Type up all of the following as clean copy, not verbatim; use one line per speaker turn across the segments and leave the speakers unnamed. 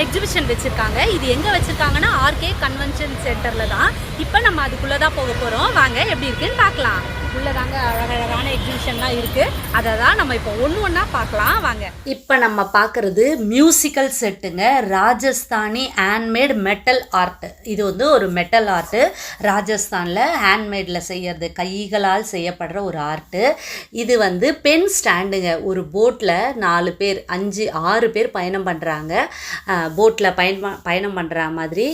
Exhibition வச்சிருக்காங்க. இது எங்க வச்சிருக்காங்கன்னா ஆர்கே கன்வென்ஷன் சென்டர்ல தான். இப்போ நம்ம அதுக்குள்ள தான் போக போறோம். வாங்க எப்படி இருக்குன்னு பார்க்கலாம். உள்ளதாங்க அழகழகான எக்ஸிபிஷன்லாம் இருக்கு. அதை தான் நம்ம இப்போ ஒன்று பார்க்கலாம். வாங்க. இப்போ நம்ம பார்க்குறது மியூசிக்கல் செட்டுங்க. Rajasthani handmade metal art. இது வந்து ஒரு மெட்டல் ஆர்ட்டு. ராஜஸ்தானில் ஹேண்ட்மேடில் செய்யறது, கைகளால் செய்யப்படுற ஒரு ஆர்ட்டு. இது வந்து பென் ஸ்டாண்டுங்க. ஒரு போட்டில் 4 பேர் 5 6 பேர் பயணம் பண்ணுறாங்க. போட்டில் பயணம் பண்ணுற மாதிரி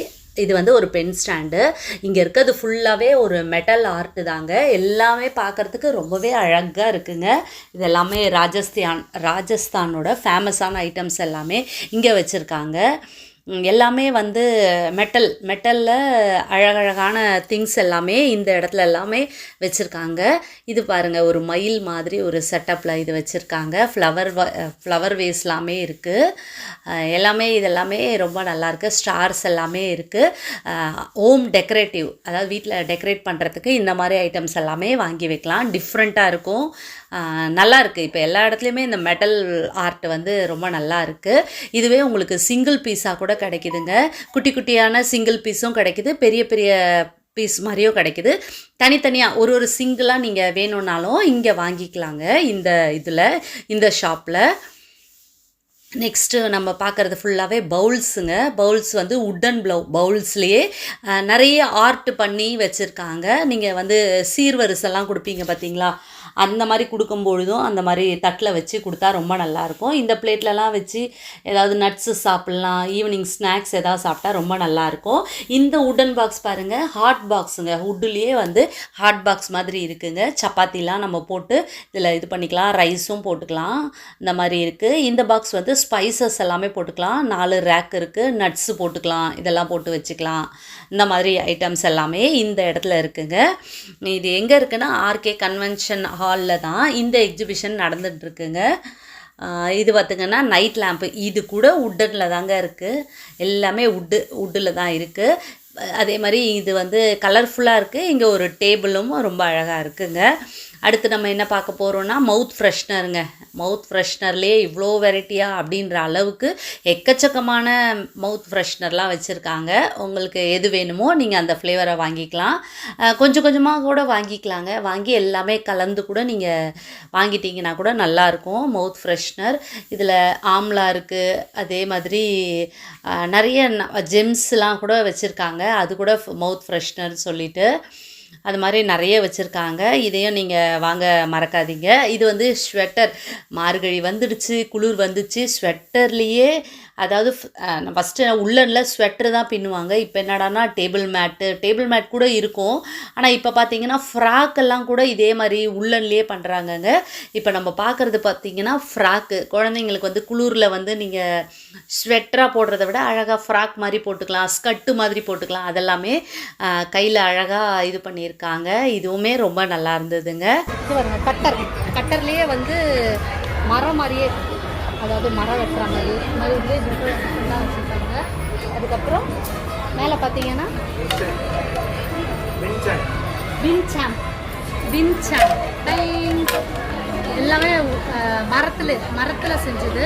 இது வந்து ஒரு பென் ஸ்டாண்டு. இங்கே இருக்கிறது ஃபுல்லாகவே ஒரு மெட்டல் ஆர்ட்டு தாங்க. எல்லாமே பார்க்குறதுக்கு ரொம்பவே அழகாக இருக்குங்க. இது எல்லாமே ராஜஸ்தானோட ஃபேமஸான ஐட்டம்ஸ் எல்லாமே இங்கே வச்சுருக்காங்க. எல்லாமே வந்து மெட்டலில் அழகழகான திங்ஸ் எல்லாமே இந்த இடத்துல எல்லாமே வச்சுருக்காங்க. இது பாருங்கள், ஒரு மயில் மாதிரி ஒரு செட்டப்பில் இது வச்சுருக்காங்க. ஃப்ளவர் வேஸ் எல்லாமே இருக்குது. இதெல்லாமே ரொம்ப நல்லாயிருக்கு. ஸ்டார்ஸ் எல்லாமே இருக்குது. ஹோம் டெக்கரேட்டிவ், அதாவது வீட்டில் டெக்கரேட் பண்ணுறதுக்கு இந்த மாதிரி ஐட்டம்ஸ் எல்லாமே வாங்கி வைக்கலாம். டிஃப்ரெண்ட்டாக இருக்கும், நல்லாயிருக்கு. இப்போ எல்லா இடத்துலையுமே இந்த மெட்டல் ஆர்ட் வந்து ரொம்ப நல்லா இருக்குது. இதுவே உங்களுக்கு சிங்கிள் பீஸாக கூட கிடைக்குதுங்க. குட்டி குட்டியான சிங்கிள் பீஸும் கிடைக்குது, பெரிய பெரிய பீஸ் மாதிரியும் கிடைக்குது. தனித்தனியாக ஒரு சிங்கிளாக நீங்கள் வேணும்னாலும் இங்கே வாங்கிக்கலாங்க இந்த ஷாப்பில். நெக்ஸ்ட்டு நம்ம பார்க்குறது ஃபுல்லாகவே பவுல்ஸுங்க. பவுல்ஸ் வந்து உட்டன் பவுல்ஸ்லேயே நிறைய ஆர்ட் பண்ணி வச்சுருக்காங்க. நீங்கள் வந்து சீர்வரிசெல்லாம் கொடுப்பீங்க பார்த்தீங்களா, அந்த மாதிரி கொடுக்கும்பொழுதும் அந்த மாதிரி தட்டில் வச்சு கொடுத்தா ரொம்ப நல்லாயிருக்கும். இந்த பிளேட்லலாம் வச்சு ஏதாவது நட்ஸு சாப்பிட்லாம், ஈவினிங் ஸ்நாக்ஸ் ஏதாவது சாப்பிட்டா ரொம்ப நல்லாயிருக்கும். இந்த உட்டன் பாக்ஸ் பாருங்கள், ஹாட் பாக்ஸுங்க. உட்டுலேயே வந்து ஹாட் பாக்ஸ் மாதிரி இருக்குங்க. சப்பாத்திலாம் நம்ம போட்டு இதில் இது பண்ணிக்கலாம், ரைஸும் போட்டுக்கலாம். இந்த மாதிரி இருக்குது. இந்த பாக்ஸ் வந்து ஸ்பைசஸ் எல்லாமே போட்டுக்கலாம். 4 ரேக் இருக்குது. நட்ஸு போட்டுக்கலாம், இதெல்லாம் போட்டு வச்சுக்கலாம். இந்த மாதிரி ஐட்டம்ஸ் எல்லாமே இந்த இடத்துல இருக்குங்க. இது எங்கே இருக்குன்னா ஆர்கே கன்வென்ஷன் ஹாலில் தான் இந்த எக்ஸிபிஷன் நடந்துகிட்ருக்குங்க. இது பார்த்திங்கன்னா நைட் லேம்ப்பு. இது கூட உட்டனில் தாங்க இருக்குது. எல்லாமே உட்டில் தான் இருக்குது. அதே மாதிரி இது வந்து கலர்ஃபுல்லாக இருக்குது. இங்கே ஒரு டேபிளும் ரொம்ப அழகாக இருக்குங்க. அடுத்து நம்ம என்ன பார்க்க போகிறோன்னா மவுத் ஃப்ரெஷ்னருங்க. மவுத் ஃப்ரெஷ்னர்லேயே இவ்வளோ வெரைட்டியாக அப்படின்ற அளவுக்கு எக்கச்சக்கமான மவுத் ஃப்ரெஷ்னர்லாம் வச்சுருக்காங்க. உங்களுக்கு எது வேணுமோ நீங்கள் அந்த ஃப்ளேவரை வாங்கிக்கலாம். கொஞ்சம் கொஞ்சமாக கூட வாங்கிக்கலாங்க. வாங்கி எல்லாமே கலந்து கூட நீங்கள் வாங்கிட்டீங்கன்னா கூட நல்லாயிருக்கும் மவுத் ஃப்ரெஷ்னர். இதில் ஆம்லா இருக்குது. அதே மாதிரி நிறைய ஜெம்ஸ்லாம் கூட வச்சுருக்காங்க. அது கூட மவுத் ஃப்ரெஷ்னர் சொல்லிவிட்டு அது மாதிரி நிறைய வச்சுருக்காங்க. இதையும் நீங்கள் வாங்க மறக்காதீங்க. இது வந்து ஸ்வெட்டர். மார்கழி வந்துடுச்சு, குளிர் வந்துச்சு. ஸ்வெட்டர்லேயே அதாவது ஃபஸ்ட்டு உள்ளனில் ஸ்வெட்டர் தான் பின்னுவாங்க. இப்போ என்னடானா டேபிள் மேட் கூட இருக்கும். ஆனால் இப்போ பார்த்தீங்கன்னா ஃப்ராக்கெல்லாம் கூட இதே மாதிரி உள்ளன்லேயே பண்ணுறாங்கங்க. இப்போ நம்ம பார்க்குறது பார்த்திங்கன்னா ஃப்ராக்கு. குழந்தைங்களுக்கு வந்து குளிரில் வந்து நீங்கள் ஸ்வெட்டராக போடுறத விட அழகாக ஃப்ராக் மாதிரி போட்டுக்கலாம், ஸ்கர்ட்டு மாதிரி போட்டுக்கலாம். அதெல்லாமே கையில் அழகாக இது பண்ணியிருக்காங்க. இதுவுமே ரொம்ப நல்லா இருந்ததுங்க. இது பாருங்க, கட்டர்லேயே வந்து மரம் மாதிரியே, அதாவது மரம் வெட்டுற மாதிரி இதெல்லாம் வச்சுருக்காங்க. அதுக்கப்புறம் மேலே பார்த்தீங்கன்னா வின்சாம் எல்லாமே மரத்தில் செஞ்சது.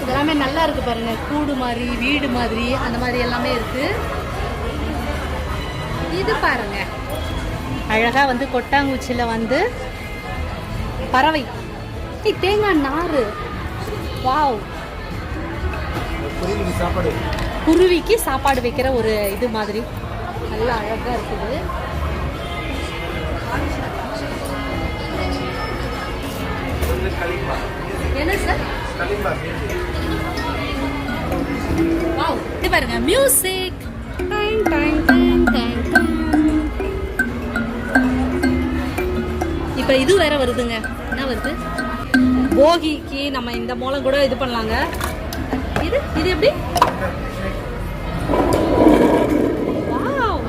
இதெல்லாமே நல்லா இருக்குது பாருங்கள். கூடு மாதிரி, வீடு மாதிரி, அந்த மாதிரி எல்லாமே இருக்குது. இது பாருங்க, அழகாக வந்து கொட்டாங்குச்சியில் வந்து பறவை, தேங்காய் நாறு. வாவ், குருவிக்கு சாப்பாடு வைக்கிற ஒரு இது மாதிரி நல்லா அழகாக இருக்குது. என்ன சார்? வாவ், இது பாருங்க music. Dyeing dyeing dyeing dyeing dyeing. இப்போ இது வேற வருதுங்க. என்ன வருது? போகிக்கு நம்ம இந்த மூலம் கூட இது பண்ணலாங்க. இது இது எப்படி? வாவ்,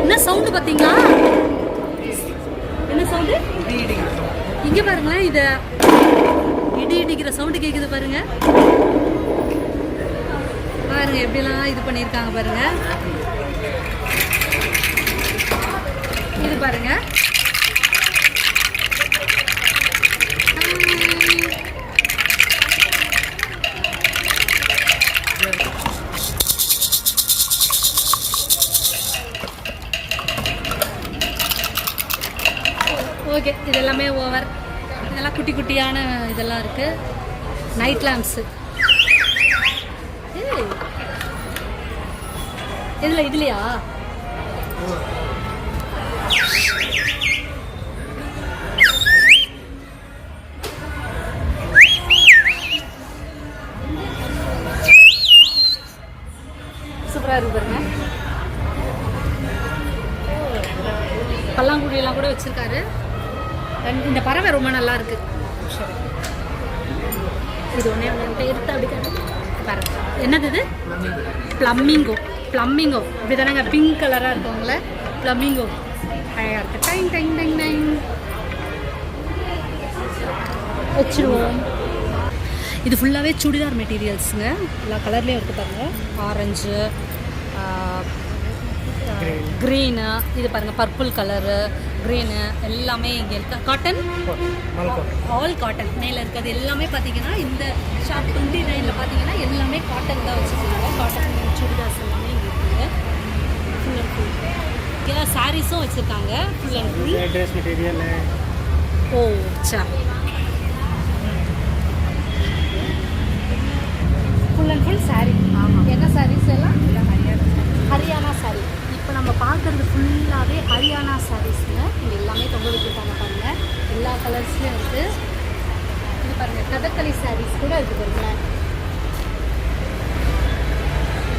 என்ன சவுண்டு பார்த்தீங்களா? என்ன சவுண்டு? இங்க பாருங்களேன், இத இடி இடிக்கிற சவுண்டு கேக்குது பாருங்க. பாருங்க எப்படிலாம் இது பண்ணியிருக்காங்க பாருங்க. இது பாருங்க. ஓகே, இது எல்லாமே ஓவர். இதெல்லாம் குட்டி குட்டியான இதெல்லாம் இருக்கு. Night lamps. இதில் இதுலையா? சூப்பராக இருக்கு பாருங்க. பல்லாங்குழியெல்லாம் கூட வச்சிருக்காரு. இந்த பறவை ரொம்ப நல்லா இருக்கு. இது ஒன்றே ஒன்று எடுத்து அப்படி பாருங்க. என்னது இது? ப்ளம்மிங்கோ. ப்ளம்மிங்கோ இப்படி தானேங்க, பிங்க் கலராக இருக்கவங்கள ப்ளம்மிங்கோ. அழகாக இருக்கு. டைங் டைங் டைங் டைங் வச்சுருவோம். இது ஃபுல்லாகவே சுடிதார் மெட்டீரியல்ஸுங்க. எல்லா கலர்லேயும் இருக்குது பாருங்க. ஆரஞ்சு, க்ரீனு, இது பாருங்கள் பர்பிள் கலரு, க்ரீனு எல்லாமே இங்கே இருக்கு. Cotton, all cotton. மேலே இருக்கிறது எல்லாமே பார்த்தீங்கன்னா இந்த ஷாப் 29ல் பார்த்தீங்கன்னா எல்லாமே காட்டன் தான் வச்சுருக்காங்க. காட்டன் சுடிதார்ஸ் எல்லாமே இங்கே இருக்குது. ஃபுல் அண்ட் ஃபுல் இங்கே சாரீஸும் வச்சுருக்காங்க. Full and full dress material. ஓ சா, ஃபுல் அண்ட் ஃபுல் சாரீ. ஆமாம், என்ன சாரீஸ் எல்லாம்? ஹரியானா சாரீ. இப்போ நம்ம பார்க்குறது ஃபுல்லாகவே ஹரியானா சாரீஸுங்க. இங்கே எல்லாமே தொங்க வச்சுருக்காங்க பாருங்கள். எல்லா கலர்ஸ்லேயும் இருக்குது. இது பாருங்கள், கதகளி சாரீஸ் கூட இருக்குது பாருங்களேன்.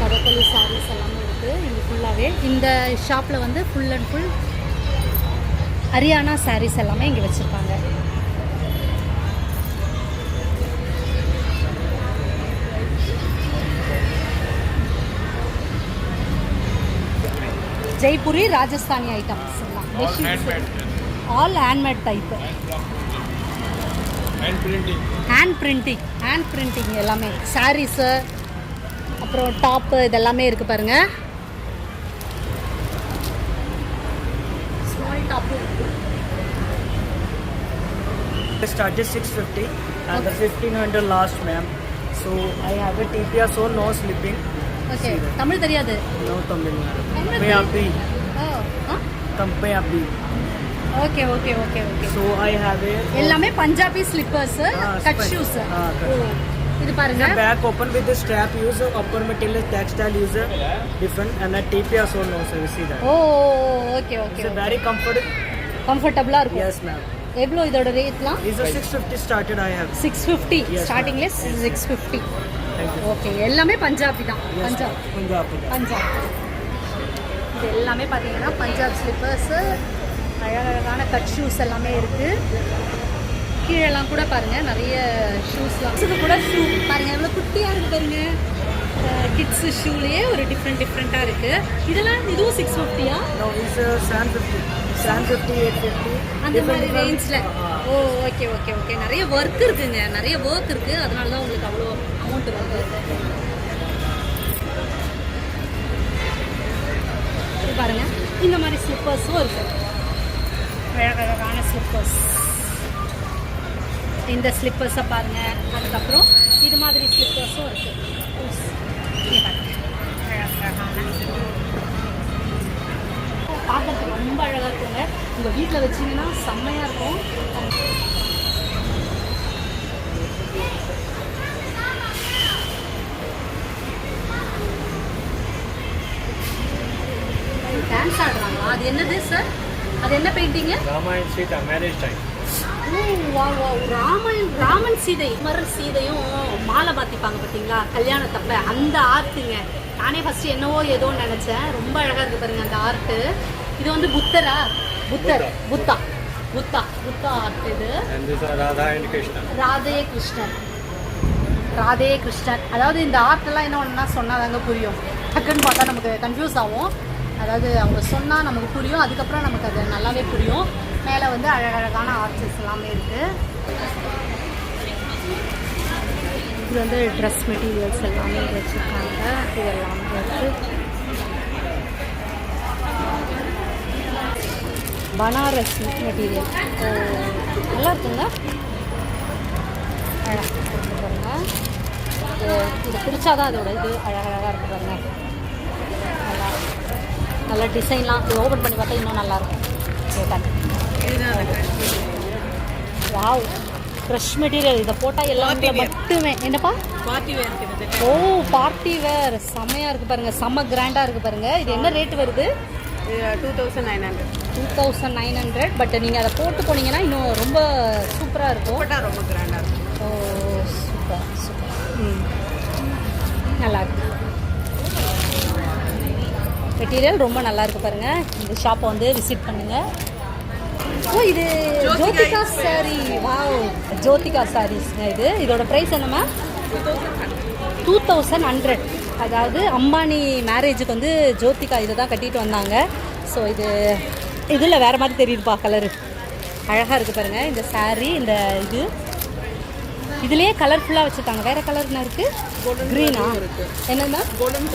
கதகளி சாரீஸ் எல்லாமே இருக்குது இங்கே ஃபுல்லாகவே. இந்த ஷாப்பில் வந்து full and full Haryana sarees எல்லாமே இங்கே வச்சுருக்காங்க. ஜெய்ப்பூரி ராஜஸ்தானி ஐட்டம்ஸ் எல்லாம். All handmade type. Hand printing எல்லாமே. சாரீஸு, அப்புறம் டாப்பு, இதெல்லாமே இருக்குது பாருங்கள். Small top.
Started 650 and the 1500 last, ma'am. So I have a TPR, so no sleeping.
Okay, Tamil தெரியாது?
No Tamil. Punjabi. Punjabi.
Okay okay okay okay.
So I have a
எல்லாமே Punjabi slippers, cut shoes. இது பாருங்க.
Back open with the strap use, upper material textile use different and the TPR so no sir, see that.
Oh okay okay.
It's very
கம்ஃபர்ட்டபிளா இருக்கும்.
Yes ma'am.
எவ்வளோ இதோட ரேட்லாம்?
Is a 650 started I have.
650 ஸ்டார்டிங்ல 650. Okay, எல்லாமே பஞ்சாபி தான். பஞ்சாப். இது எல்லாமே பார்த்தீங்கன்னா பஞ்சாப் ஸ்லிப்பர்ஸு, அழகழகான கட் ஷூஸ் எல்லாமே இருக்குது. கீழெல்லாம் கூட பாருங்கள் நிறைய ஷூஸ்லாம். இது கூட ஷூ பாருங்கள் எவ்வளோ குட்டியாக இருக்குது பாருங்கள். கிட்ஸு ஷூலேயே ஒரு டிஃப்ரெண்ட்டாக இருக்குது. இதெல்லாம் இதுவும் 650-ஆ?
No, it's 750. 750, 850
அந்த மாதிரி ரேஞ்சில். ஓ ஓகே ஓகே ஓகே. நிறைய ஒர்க் இருக்குங்க, நிறைய ஒர்க் இருக்குது. அதனால தான் உங்களுக்கு அவ்வளோ அமௌண்ட் வருது. பாருங்கள், இந்த மாதிரி ஸ்லிப்பர்ஸும் இருக்குது. அழகழகான ஸ்லிப்பர்ஸ். இந்த ஸ்லிப்பர்ஸை பாருங்கள். அதுக்கப்புறம் இது மாதிரி ஸ்லிப்பர்ஸும் இருக்குது. பார்க்கறதுக்கு ரொம்ப அழகாக இருக்குங்க. உங்கள் வீட்டில் வச்சிங்கன்னா செம்மையாக இருக்கும். டான்ஸ் ஆடுறாங்களா? அது என்னது சார்? அது என்ன painting?
Ramayan Sita marriage time.
ஓ ராமன் சீதை சீதையும் மாலை மாத்திப்பாங்க பார்த்தீங்களா கல்யாணத்தப்ப, அந்த ஆர்ட்டுங்க. நானே ஃபர்ஸ்ட் என்னவோ ஏதோ நினைச்சேன். ரொம்ப அழகா இருக்கு பாருங்க அந்த ஆர்ட்டு. இது வந்து புத்தரா? புத்தா ஆர்ட் இது. ராதே கிருஷ்ணன். அதாவது இந்த ஆர்ட்டெல்லாம் என்ன ஒன்றுனா சொன்னாதாங்க புரியும். டக்குன்னு பார்த்தா நமக்கு கன்ஃபியூஸ் ஆகும். அதாவது அவங்க சொன்னால் நமக்கு புரியும், அதுக்கப்புறம் நமக்கு அது நல்லாவே புரியும். மேலே வந்து அழகழகான ஆர்ட்ஸ் எல்லாமே இருக்குது. இது வந்து ட்ரெஸ் மெட்டீரியல்ஸ் எல்லாமே வச்சுருக்காங்க. இது எல்லாமே இருக்குது. பனாரஸ் மெட்டீரியல் நல்லா இருக்குங்க. அழகாக இருக்கு பாருங்க. இது பிடிச்சாதான் அதோட இது அழகழகாக இருக்குது பாருங்க. நல்ல டிசைன்லாம் இது ஓப்பன் பண்ணி பார்த்தா இன்னும் நல்லாயிருக்கும். Wow, fresh material. இதை போட்டால் எல்லாமே மட்டுமே என்னப்பா பார்ட்டி வேர். ஓ, பார்ட்டி வேர் செம்மையாக இருக்குது பாருங்கள். செம்ம கிராண்டாக இருக்குது பாருங்கள். இது என்ன ரேட் வருது? 2900. பட் நீங்கள் அதை போட்டு போனீங்கன்னா இன்னும் ரொம்ப சூப்பராக இருக்கும். ரொம்ப கிராண்டாக இருக்கும். ஓ, சூப்பர். நல்லா இருக்கு. மெட்டீரியல் ரொம்ப நல்லா இருக்கு பாருங்க. இந்த ஷாப்பை வந்து விசிட் பண்ணுங்க. ஓ, இது ஜோதிகா சாரி. வாவ், ஜோதிகா சாரீஸ்ங்க. இதோட ப்ரைஸ் என்னம்மா? 2100. அதாவது அம்பானி மேரேஜுக்கு வந்து ஜோதிகா இதை தான் கட்டிட்டு வந்தாங்க. ஸோ இதில் வேறு மாதிரி தெரியுதுப்பா கலரு. அழகாக இருக்குது பாருங்கள் இந்த சாரீ. இந்த இதுலேயே கலர்ஃபுல்லாக வச்சுருக்காங்க. வேறு கலர் என்ன இருக்குது? க்ரீனா? என்னன்னா கோல்டன்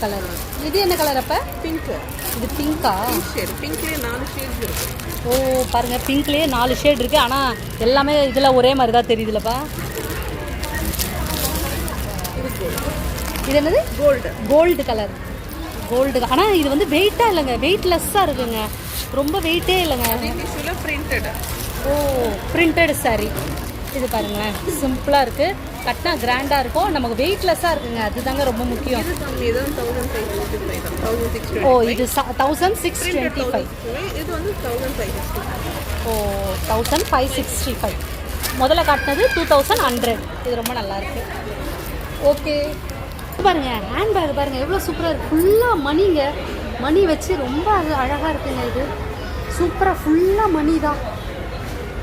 கலர். இது என்ன கலர் அப்போ? பிங்க். இது பிங்க்கா? பிங்க்லேயே 4 ஷேட்ஸ் இருக்குது. ஓ, பாருங்கள், பிங்க்லேயே 4 ஷேட் இருக்குது. ஆனால் எல்லாமே இதில் ஒரே மாதிரி தான் தெரியுதுல்லப்பா. இது என்னது? Gold colour. ஆனால் இது வந்து வெயிட்டாக இல்லைங்க, வெயிட்லெஸ்ஸாக இருக்குங்க. ரொம்ப வெயிட்டே இல்லைங்க. ஓ, பிரிண்டட் சாரீ. இது பாருங்களேன், சிம்பிளாக இருக்குது. கட்டினா கிராண்டாக இருக்கும், நமக்கு வெயிட்லெஸ்ஸாக இருக்குங்க. அதுதாங்க ரொம்ப முக்கியம். ஓ, இது 1625.
இது வந்து 1565.
ஓ, 1565. முதல்ல காட்டினது 2100. இது ரொம்ப நல்லா இருக்கு. ஓகே, பாருங்க ஹேண்ட்பேக் பாருங்க எவ்வளோ சூப்பராக இருக்குது. ஃபுல்லாக மணிங்க, மணி வச்சு ரொம்ப அழகாக இருக்குங்க. இது சூப்பராக ஃபுல்லாக மணி தான்.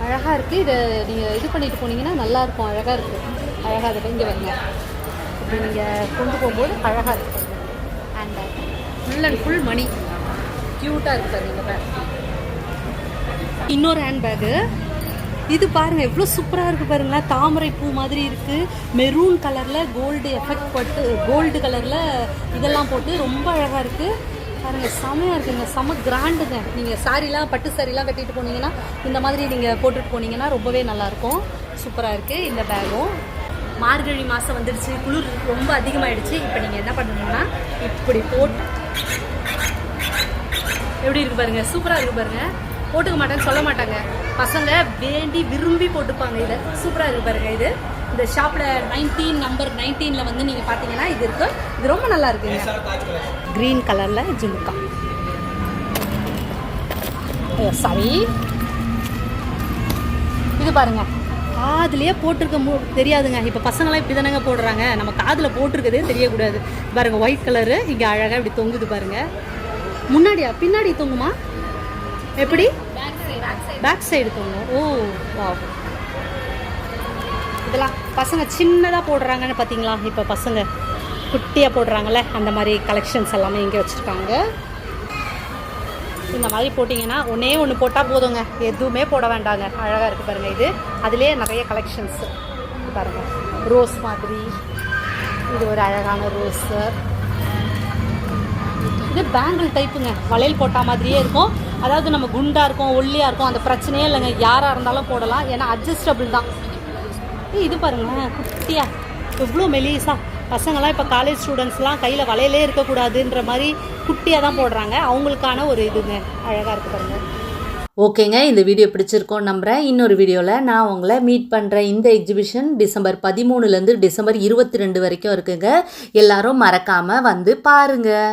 அழகாக இருக்குது. இதை நீங்கள் இது பண்ணிட்டு போனீங்கன்னா நல்லாயிருக்கும். அழகாக இருக்குது. அழகாக இருக்குது. இங்கே வருங்க, இப்படி நீங்கள் கொண்டு போகும்போது அழகாக இருக்குது. ஹேண்ட்பேக் ஃபுல் அண்ட் ஃபுல் மணி. க்யூட்டாக இருக்குது இந்த பேக். இன்னொரு ஹேண்ட்பேக்கு இது பாருங்கள் எவ்வளோ சூப்பராக இருக்குது பாருங்களேன். தாமரை பூ மாதிரி இருக்குது. மெரூன் கலரில் கோல்டு எஃபெக்ட் போட்டு, கோல்டு கலரில் இதெல்லாம் போட்டு ரொம்ப அழகாக இருக்குது பாருங்கள். செமையாக இருக்குங்க, செம கிராண்டுங்க. நீங்கள் சாரீலாம், பட்டு சாரீலாம் கட்டிட்டு போனீங்கன்னா இந்த மாதிரி நீங்கள் போட்டுட்டு போனீங்கன்னா ரொம்பவே நல்லாயிருக்கும். சூப்பராக இருக்குது இந்த பேகும். மார்கழி மாதம் வந்துடுச்சு, குளிர் ரொம்ப அதிகமாகிடுச்சு. இப்போ நீங்கள் என்ன பண்ணணும்னா இப்படி போட்டு எப்படி இருக்குது பாருங்கள், சூப்பராக இருக்குது பாருங்கள். போட்டுக்க மாட்டேன்னு சொல்ல மாட்டாங்க பசங்க, வேண்டி விரும்பி போட்டுப்பாங்க. இதை சூப்பராக இருக்குது பாருங்கள். இது இந்த ஷாப்பில் 19 நம்பர் 19ல் வந்து நீங்கள் பார்த்தீங்கன்னா இது இருக்குது. இது ரொம்ப நல்லா இருக்குங்க. க்ரீன் கலரில் ஜும்கா. சாரி, இது பாருங்க, காதுலேயே போட்டிருக்க தெரியாதுங்க. இப்போ பசங்களாம் இப்படி தானேங்க போடுறாங்க. நம்ம காதில் போட்டிருக்கதே தெரியக்கூடாது. பாருங்கள், ஒயிட் கலரு இங்கே அழகாக இப்படி தொங்குது பாருங்கள். முன்னாடியா பின்னாடி தொங்குமா? எப்படி? பேக் சைடு தொங்கும். ஓ வா, இதெல்லாம் பசங்க சின்னதாக போடுறாங்கன்னு பார்த்தீங்களா? இப்போ பசங்க குட்டியாக போடுறாங்கல்ல, அந்த மாதிரி கலெக்ஷன்ஸ் எல்லாமே இங்கே வச்சுருக்காங்க. இந்த மாதிரி போட்டிங்கன்னா ஒன்று போட்டால் போதுங்க, எதுவுமே போட வேண்டாங்க. அழகாக இருக்குது பாருங்கள். இது அதிலே நிறைய கலெக்ஷன்ஸு பாருங்கள். ரோஸ் மாதிரி, இது ஒரு அழகான ரோஸு. இது பேங்கிள் டைப்புங்க, வளையல் போட்டால் மாதிரியே இருக்கும். அதாவது நம்ம குண்டாக இருக்கும், ஒல்லியாக இருக்கும், அந்த பிரச்சனையே இல்லைங்க. யாராக இருந்தாலும் போடலாம், ஏன்னா அட்ஜஸ்டபிள் தான். இது பாருங்கள், குட்டியாக எவ்வளோ மெலிசா. பசங்கள்லாம் இப்போ காலேஜ் ஸ்டூடெண்ட்ஸ்லாம் கையில் வளையலே இருக்கக்கூடாதுன்ற மாதிரி குட்டியாக தான் போடுறாங்க. அவங்களுக்கான ஒரு இதுங்க, அழகாக இருக்குது பாருங்கள்.
ஓகேங்க, இந்த வீடியோ பிடிச்சிருக்கோன்னு நம்புகிறேன். இன்னொரு வீடியோவில் நான் உங்களை மீட் பண்ணுறேன். இந்த எக்ஸிபிஷன் டிசம்பர் 13லேருந்து டிசம்பர் 22 வரைக்கும் இருக்குங்க. எல்லாரும் மறக்காமல் வந்து பாருங்கள்.